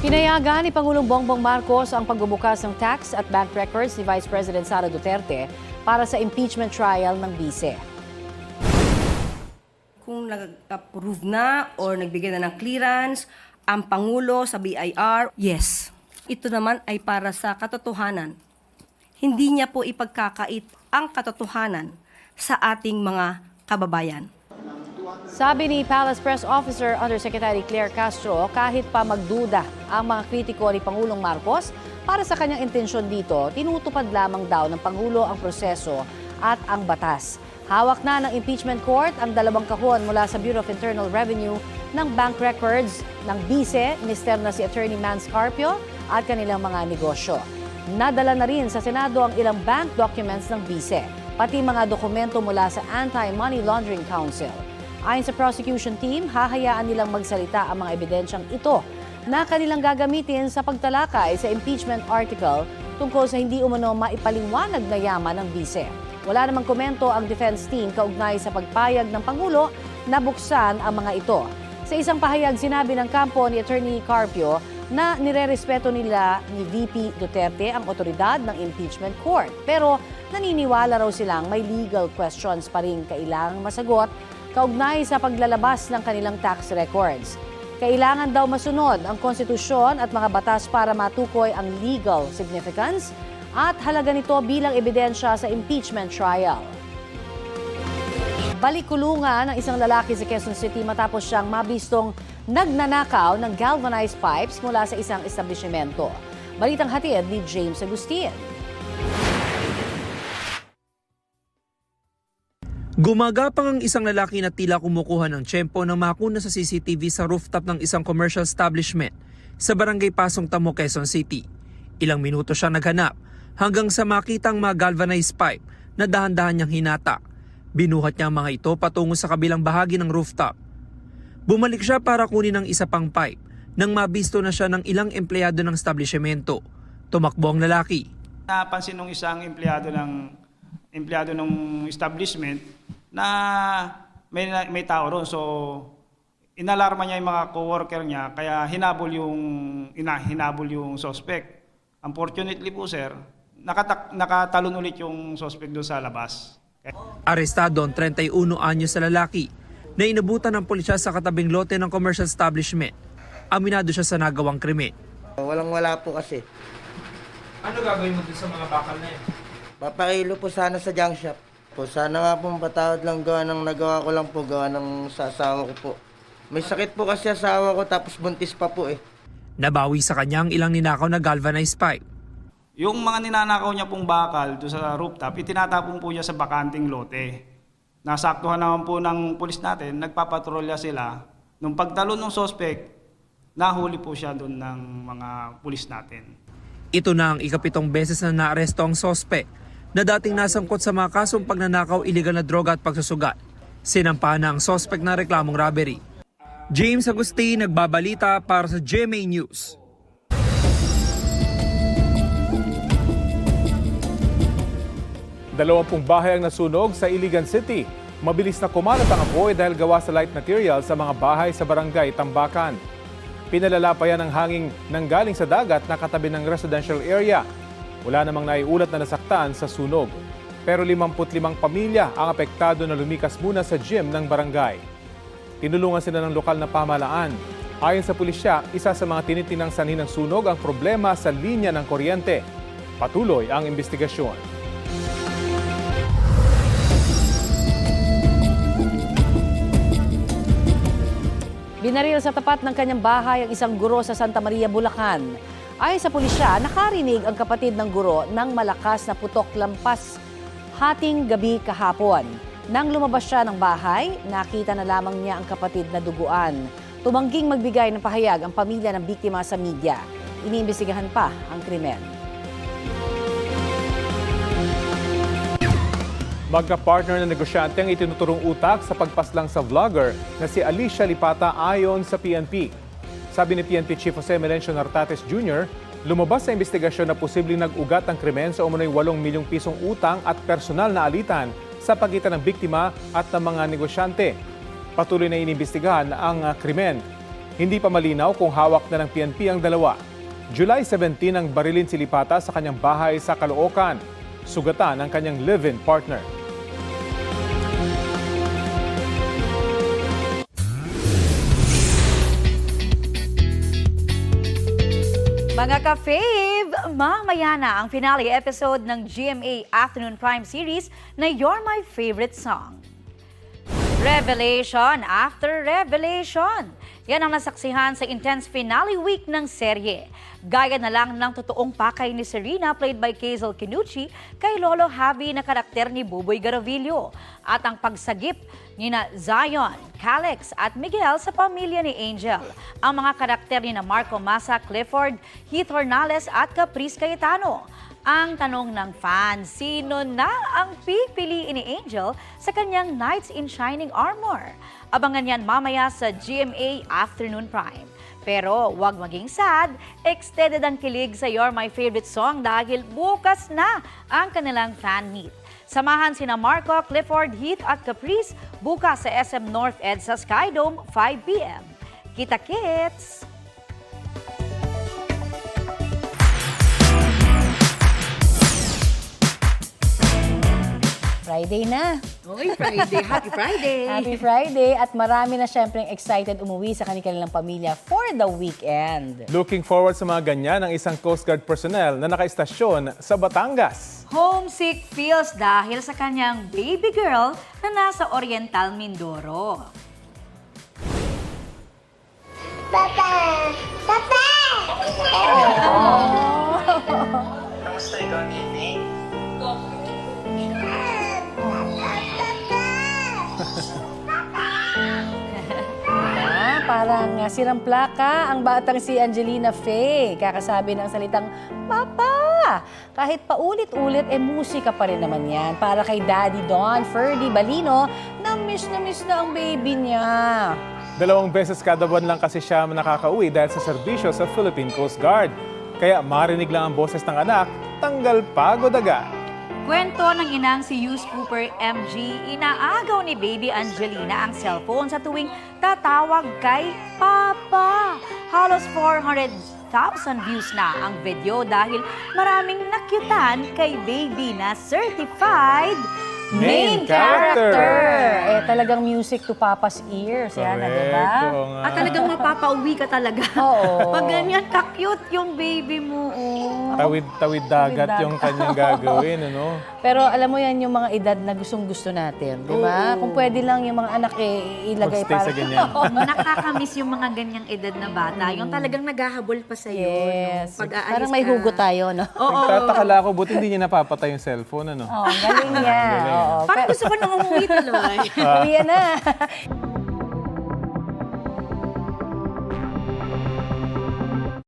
Pinayagan ni Pangulong Bongbong Marcos ang pagbubukas ng tax at bank records ni Vice President Sara Duterte para sa impeachment trial ng bise. Kung nag-approve na or nagbigay na ng clearance ang Pangulo sa BIR, yes. Ito naman ay para sa katotohanan. Hindi niya po ipagkakait ang katotohanan sa ating mga kababayan. Sabi ni Palace Press Officer Undersecretary Claire Castro, kahit pa magduda ang mga kritiko ni Pangulong Marcos, para sa kanyang intensyon dito, tinutupad lamang daw ng Pangulo ang proseso at ang batas. Hawak na ng impeachment court ang 2 kahon mula sa Bureau of Internal Revenue ng bank records ng bise, minister na si Attorney Mans Carpio at kanilang mga negosyo. Nadala na rin sa Senado ang ilang bank documents ng bise, pati mga dokumento mula sa Anti-Money Laundering Council. Ayon sa prosecution team, hahayaan nilang magsalita ang mga ebidensyang ito na kanilang gagamitin sa pagtalakay sa impeachment article tungkol sa hindi umano maipaliwanag na yaman ng bise. Wala namang komento ang defense team kaugnay sa pagpayag ng Pangulo na buksan ang mga ito. Sa isang pahayag, sinabi ng kampo ni Attorney Carpio na nirerespeto nila ni VP Duterte ang otoridad ng impeachment court. Pero naniniwala raw silang may legal questions pa rin kailangang masagot kaugnay sa paglalabas ng kanilang tax records. Kailangan daw masunod ang konstitusyon at mga batas para matukoy ang legal significance at halaga nito bilang ebidensya sa impeachment trial. Balik-kulungan ng isang lalaki sa Quezon City matapos siyang mabistong nagnanakaw ng galvanized pipes mula sa isang establishmento. Balitang hatid ni James Agustin. Gumagapang ang isang lalaki na tila kumukuha ng tiyempo ng makuna sa CCTV sa rooftop ng isang commercial establishment sa Barangay Pasong Tamo, Quezon City. Ilang minuto siya naghanap hanggang sa makitang mga galvanized pipe na dahan-dahan niyang hinata. Binuhat niya ang mga ito patungo sa kabilang bahagi ng rooftop. Bumalik siya para kunin ang isa pang pipe nang mabisto na siya ng ilang empleyado ng establishmento. Tumakbo ang lalaki. Napansin ng isang empleyado ng establishment na may tao ron. So, inalarma niya yung mga co-worker niya, kaya hinabol yung suspect. Unfortunately po, sir, nakatalon ulit yung suspect doon sa labas. Arestado ang 31 anyos sa lalaki na inabutan ng pulisya sa katabing lote ng commercial establishment. Aminado siya sa nagawang krimen. Walang-wala po kasi. Ano gagawin mo dun sa mga bakal na yan? Papakilo po sana sa junk shop. Po, sana nga po patawad lang gawa ng nagawa ko lang po, gawa ng sa asawa ko po. May sakit po kasi asawa ko tapos buntis pa po eh. Nabawi sa kanya ang ilang ninakaw na galvanized pipe. Yung mga ninanakaw niya pong bakal doon sa rooftop, itinatapon po niya sa bakanting lote. Nasaktuhan naman po ng pulis natin, nagpapatrolya sila. Nung pagtalon ng suspect, nahuli po siya doon ng mga pulis natin. Ito na ang ikapitong beses na naaresto ang suspect na dating nasangkot sa mga kasong pagnanakaw, iligal na droga at pagsusugat. Sinampahan na ang suspect na reklamong robbery. James Agustin, nagbabalita para sa GMA News. Dalawampung bahay ang nasunog sa Iligan City. Mabilis na kumalat ang apoy dahil gawa sa light material sa mga bahay sa barangay Tambakan. Pinalala pa yan ang hanging nanggaling sa dagat na katabi ng residential area. Wala namang naiulat na nasaktan sa sunog. Pero 55 pamilya ang apektado na lumikas muna sa gym ng barangay. Tinulungan sila ng lokal na pamahalaan. Ayon sa pulisya, isa sa mga tinitinang sanhi ng sunog ang problema sa linya ng kuryente. Patuloy ang investigasyon. Binaril sa tapat ng kanyang bahay ang isang guro sa Santa Maria, Bulacan. Ayon sa pulisya, nakarinig ang kapatid ng guro ng malakas na putok lampas hating gabi kahapon. Nang lumabas siya ng bahay, nakita na lamang niya ang kapatid na duguan. Tumangging magbigay ng pahayag ang pamilya ng biktima sa media. Iniimbestigahan pa ang krimen. Magka-partner na negosyante ang itinuturong utak sa pagpaslang sa vlogger na si Alicia Lipata ayon sa PNP. Sabi ni PNP Chief Jose Melencio Nartates Jr., lumabas sa investigasyon na posibleng nag-ugat ang krimen sa umunoy 8 milyong pisong utang at personal na alitan sa pagitan ng biktima at ng mga negosyante. Patuloy na inimbestigahan ang krimen. Hindi pa malinaw kung hawak na ng PNP ang dalawa. July 17 ang barilin si Lipata sa kanyang bahay sa Caloocan. Sugatan ang kanyang live-in partner. Mga ka-fave, mamaya na ang finale episode ng GMA Afternoon Prime Series na You're My Favorite Song. Revelation after revelation. Yan ang nasaksihan sa intense finale week ng serye. Gaya na lang ng totoong pakay ni Serena played by Kazel Kinuchi kay Lolo Javi na karakter ni Buboy Garavillo. At ang pagsagip ni na Zion, Calix at Miguel sa pamilya ni Angel. Ang mga karakter ni na Marco Massa, Clifford, Heath Hornales at Caprice Cayetano. Ang tanong ng fans, sino na ang pipiliin ni Angel sa kanyang Knights in Shining Armor? Abangan yan mamaya sa GMA Afternoon Prime. Pero huwag maging sad, extended ang kilig sa You're My Favorite Song dahil bukas na ang kanilang fan meet. Samahan sina Marco, Clifford, Heath at Caprice bukas sa SM North Ed sa Skydome 5 p.m. Kita-kits! Friday na. Oy, Friday! Happy Friday! Happy Friday at marami na syempreng excited umuwi sa kanilang pamilya for the weekend. Looking forward sa mga ganyan ang isang Coast Guard personnel na nakaistasyon sa Batangas. Homesick feels dahil sa kanyang baby girl na nasa Oriental Mindoro. Papa! Papa! Kamusta ikaw, Nene? Parang sirang plaka ang batang si Angelina Faye. Kakasabi ng salitang, Papa! Kahit paulit-ulit, musika pa rin naman yan. Para kay Daddy Don Ferdy Balino, na-miss na ang baby niya. 2 beses kada buwan lang kasi siya nakakauwi dahil sa serbisyo sa Philippine Coast Guard. Kaya marinig lang ang boses ng anak, tanggal pagod agad. Kwento ng inang si Hughes Cooper MG, inaagaw ni baby Angelina ang cellphone sa tuwing tatawag kay Papa. Halos 400,000 views na ang video dahil maraming nakyutan kay baby na certified Main character. Talagang music to Papa's ears. Yan na, diba? Oo nga. At talagang mapapauwi ka talaga. Oo. Pag ganyan ka-cute yung baby mo. Oh. Tawid dagat yung kanyang gagawin, ano? Pero alam mo yan yung mga edad na gustong-gusto natin, di ba? Kung pwede lang yung mga anak ilagay Magstay para... sa ganyan. Nakakamiss yung mga ganyang edad na bata. Yung talagang naghahabol pa sa'yo. Yes. No? Pag-aalis Parang may ka. hugot tayo, no? Oo. Nagtataka lang ako, buti hindi niya napapatay yung cellphone, ano? Oh, ang galing niya. Oo. Parang gusto ko nang umuwi tuloy. Uwi na.